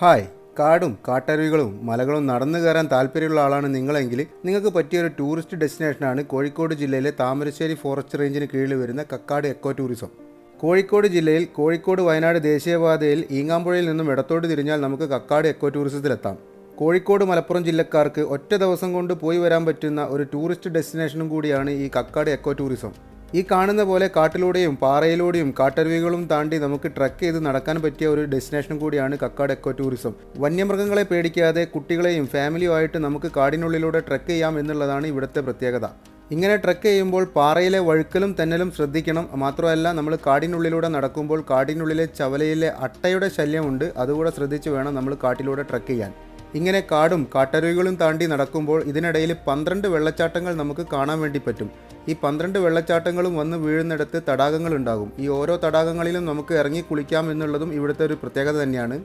Hi, കാടും കാട്ടരുവികളും മലകളും നടന്നു കയറാൻ താല്പര്യമുള്ള ആളാണ് നിങ്ങളെങ്കിൽ നിങ്ങൾക്ക് പറ്റിയൊരു ടൂറിസ്റ്റ് ഡെസ്റ്റിനേഷനാണ് കോഴിക്കോട് ജില്ലയിലെ താമരശ്ശേരി ഫോറസ്റ്റ് റേഞ്ചിന് കീഴിൽ വരുന്ന കക്കാട് എക്കോ ടൂറിസം. കോഴിക്കോട് ജില്ലയിൽ കോഴിക്കോട് വയനാട് ദേശീയപാതയിൽ ഈങ്ങാമ്പുഴയിൽ നിന്നും ഇടത്തോട്ട് തിരിഞ്ഞാൽ നമുക്ക് കക്കാട് എക്കോ ടൂറിസത്തിലെത്താം. കോഴിക്കോട് മലപ്പുറം ജില്ലക്കാർക്ക് ഒറ്റ ദിവസം കൊണ്ട് പോയി വരാൻ പറ്റുന്ന ഒരു ടൂറിസ്റ്റ് ഡെസ്റ്റിനേഷനും കൂടിയാണ് ഈ കക്കാട് എക്കോ ടൂറിസം. ഈ കാണുന്ന പോലെ കാട്ടിലൂടെയും പാറയിലൂടെയും കാട്ടരുവികളും താണ്ടി നമുക്ക് ട്രക്ക് ചെയ്ത് നടക്കാൻ പറ്റിയ ഒരു ഡെസ്റ്റിനേഷൻ കൂടിയാണ് കക്കാട് എക്കോ ടൂറിസം. വന്യമൃഗങ്ങളെ പേടിക്കാതെ കുട്ടികളെയും ഫാമിലിയുമായിട്ട് നമുക്ക് കാടിനുള്ളിലൂടെ ട്രക്ക് ചെയ്യാം എന്നുള്ളതാണ് ഇവിടുത്തെ പ്രത്യേകത. ഇങ്ങനെ ട്രക്ക് ചെയ്യുമ്പോൾ പാറയിലെ വഴുക്കലും തെന്നലും ശ്രദ്ധിക്കണം. മാത്രമല്ല, നമ്മൾ കാടിനുള്ളിലൂടെ നടക്കുമ്പോൾ കാടിനുള്ളിലെ ചവലയിലെ അട്ടയുടെ ശല്യമുണ്ട്, അതുകൂടെ ശ്രദ്ധിച്ച് വേണം നമ്മൾ കാട്ടിലൂടെ ട്രക്ക് ചെയ്യാൻ. ഇങ്ങനെ കാടും കാട്ടരുവികളും താണ്ടി നടക്കുമ്പോൾ ഇതിനിടയിൽ 12 വെള്ളച്ചാട്ടങ്ങൾ നമുക്ക് കാണാൻ വേണ്ടി പറ്റും. ഈ 12 വെള്ളച്ചാട്ടങ്ങളും വന്ന് വീഴുന്നിടത്ത് തടാകങ്ങളുണ്ടാകും. ഈ ഓരോ തടാകങ്ങളിലും നമുക്ക് ഇറങ്ങി കുളിക്കാം എന്നുള്ളതും ഇവിടുത്തെ ഒരു പ്രത്യേകത തന്നെയാണ്.